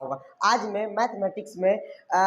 होगा। आज मैं मैथमेटिक्स में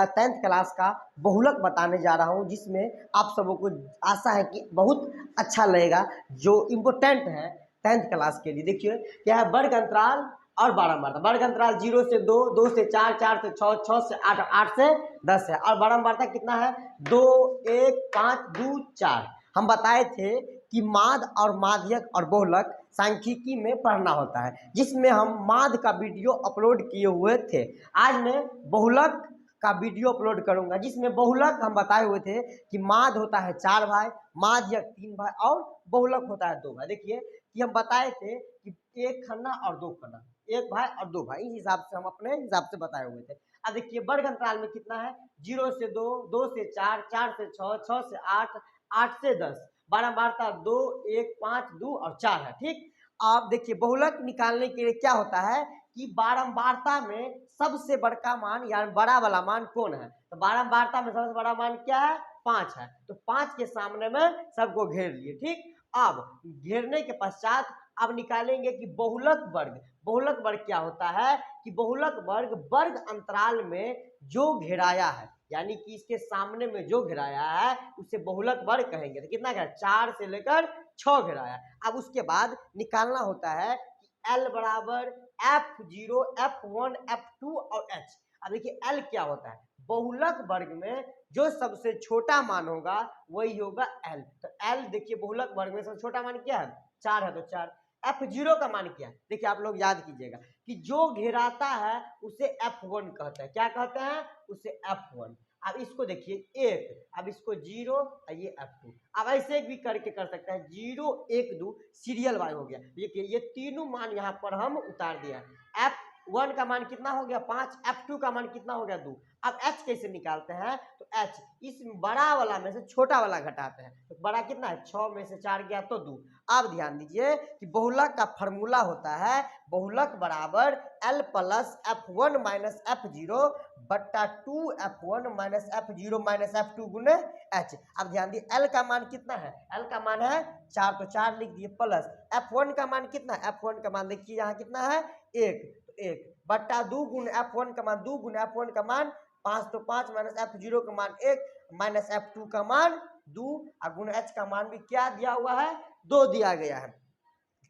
10th क्लास का बहुलक बताने जा रहा हूं, जिसमें आप सबों को आशा है कि बहुत अच्छा लगेगा, जो इम्पोर्टेंट है 10th क्लास के लिए। देखिए क्या है, वर्ग अंतराल और बारंबारता। वर्ग अंतराल 0 से 2, 2 से 4, 4 से 6, 6 से 8, 8 से 10 है। और बारंबारता कितना है? 2, 1, 5, 2, 4। हम बताए थे कि माध्य और माध्यक और बहुलक सांख्यिकी में पढ़ना होता है, जिसमें हम माध्य का वीडियो अपलोड किए हुए थे। आज मैं बहुलक का वीडियो अपलोड करूंगा, जिसमें बहुलक हम बताए हुए थे कि माध्य होता है 4 भाई, माध्यक 3 भाई और बहुलक होता है 2 भाई। देखिए कि हम बताए थे कि 1 खन्ना और 2 खन्ना, 1 भाई और 2 भाई, इस हिसाब से हम अपने हिसाब से बताए हुए थे। अब देखिए वर्ग अंतराल में कितना है? 0 से 2, 2 से 4, 4 से 6, 6 से 8, 8 से 10। बारंबारता 2, 1, 5, 2 और 4 है। ठीक, अब देखिए बहुलक निकालने के लिए क्या होता है कि बारंबारता में सबसे बड़का मान यानी बड़ा वाला मान कौन है? तो बारंबारता में सबसे बड़ा मान क्या है? 5 है। तो 5 के सामने में सबको घेर लिए। ठीक, अब घेरने के पश्चात अब निकालेंगे कि बहुलक वर्ग। बहुलक वर्ग क्या होता है कि बहुलक वर्ग वर्ग अंतराल में जो घेराया है, यानी कि इसके सामने में जो घेराया है उसे बहुलक वर्ग कहेंगे। तो कितना घेरा? 4 से लेकर 6 घेराया। अब उसके बाद निकालना होता है कि L बराबर F0, F1, F2 और H। अब देखिए L क्या होता है? बहुलक वर्ग में जो सबसे छोटा मान होगा वही होगा L। तो L देखिए बहुलक वर्ग में सबसे छोटा मान क्या है? 4 है, तो 4। F0 का मान क्या है? देखिए आप लोग याद कीजिएगा कि जो घेराता है उसे F1 कहते हैं। क्या कहते हैं? उसे F1। अब इसको देखिए 1, अब इसको 0 और ये F2। अब ऐसे भी करके कर सकते हैं, 0, 1, 2 सीरियल वाइज हो गया। देखिए ये तीनों मान यहाँ पर हम उतार दिया। F1 का मान कितना हो गया? 5। F2 का मान कितना हो गया? 2। अब H कैसे निकालते हैं? तो H इस बड़ा वाला में से छोटा वाला घटाते हैं। तो बड़ा कितना है? 6 में से 4 गया तो 2। अब ध्यान दीजिए कि बहुलक का फॉर्मूला होता है बहुलक बराबर L plus F1 minus F0 बट्टा 2F1 minus F0 minus F2 गुने H। अब ध्यान दिए L का मान कितना है? L का मान है 4, तो 4 लिख दिए, प्लस F1 का मान कितना है? F1 का मान देखिए यहाँ कितना है? 1, तो 1 बट्टा 2 गुने F1 का मान 2 गुने F1 का मान 5, तो 5 माइनस F0 का मान 1 माइनस F2 का मान 2 और गुने H का मान भी क्या दिया हुआ है? 2 दिया गया है।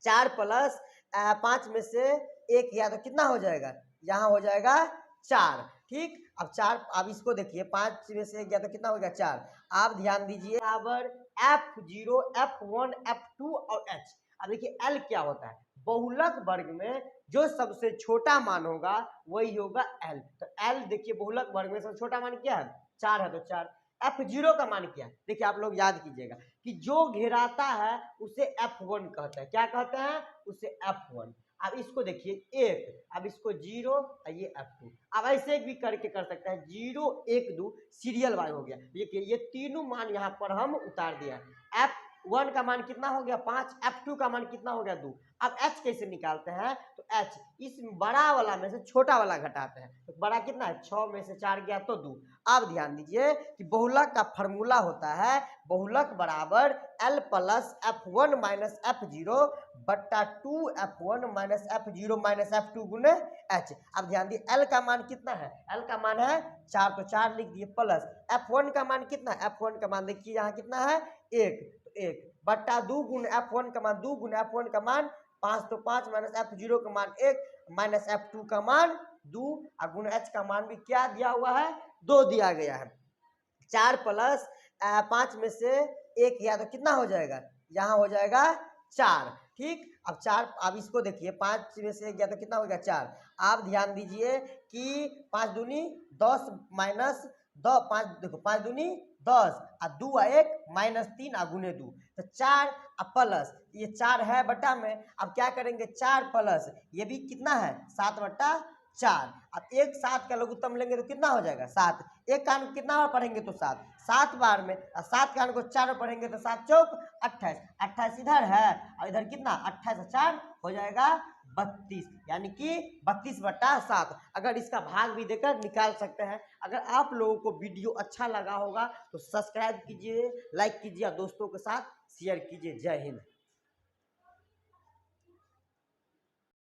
4 प्लस 5 में से 1 गया तो कितना हो जाएगा? यहाँ हो जाएगा 4। ठीक, अब 4, अब इसको देखिए 5 में से 1 गया तो कितना हो गया? 4। आप ध्यान दीजिए बराबर F0, F1, F2 और H। अब देखिए L क्या होता है? बहुलक वर्ग में जो सबसे छोटा मान होगा वही होगा L। तो L देखिए बहुलक वर्ग में सबसे छोटा मान क्या है? 4 है, तो 4। F0 का मान क्या है? देखिए आप लोग याद कीजिएगा कि जो घेराता है उसे F1 कहते हैं। क्या कहते हैं? उसे F1। अब इसको देखिए 1, अब इसको 0 और ये F2। अब ऐसे भी करके कर सकते हैं, 0, 1, 2 सीरियल वाइज हो गया। देखिए ये तीनों मान यहाँ पर हम उतार दिया। F1 का मान कितना हो गया? 5। F2 का मान कितना हो गया? 2। अब H कैसे निकालते हैं? तो H इस बड़ा वाला में से छोटा वाला घटाते हैं। तो बड़ा कितना है? 6 में से 4 गया तो 2। अब ध्यान दीजिए कि बहुलक का फॉर्मूला होता है बहुलक बराबर L plus F1 minus F0 बट्टा 2F1 minus F0 minus F2 गुने H। अब ध्यान दिए L का मान कितना है? L का मान है 4, तो 4 लिख दिए, प्लस F1 का मान कितना है? F1 का मान देखिए यहाँ कितना है? 1, तो 1 बट्टा 2 गुने F1 का मान 2 गुने F1 का मान 5, तो 5 माइनस F0 का मान 1 माइनस F2 का मान 2 और गुने H का मान भी क्या दिया हुआ है? 2 दिया गया है। 4 प्लस 5 में से 1 गया तो कितना हो जाएगा? यहाँ हो जाएगा 4। ठीक, अब 4, अब इसको देखिए 5 में से 1 गया तो कितना हो गया? 4। आप ध्यान दीजिए कि 5 दूनी 10 माइनस 5 देखो 5 दूनी 10 और 2 और 1 माइनस 3 और गुने 2, तो 4 और प्लस ये 4 है बटा में। अब क्या करेंगे? 4 प्लस ये भी कितना है? 7 बटा 4। अब एक 7 का लघुत्तम लेंगे तो कितना हो जाएगा? 7। एक का अंक कितना बार पढ़ेंगे? तो 7। 7 बार में, और 7 का अंक को 4 बार पढ़ेंगे तो 7 चौक 28। 28 इधर है और इधर कितना? 28 और 4 हो जाएगा 32, यानी कि 32 बटा 7। अगर इसका भाग भी देकर निकाल सकते हैं। अगर आप लोगों को वीडियो अच्छा लगा होगा तो सब्सक्राइब कीजिए, लाइक कीजिए और दोस्तों के साथ शेयर कीजिए। जय हिंद।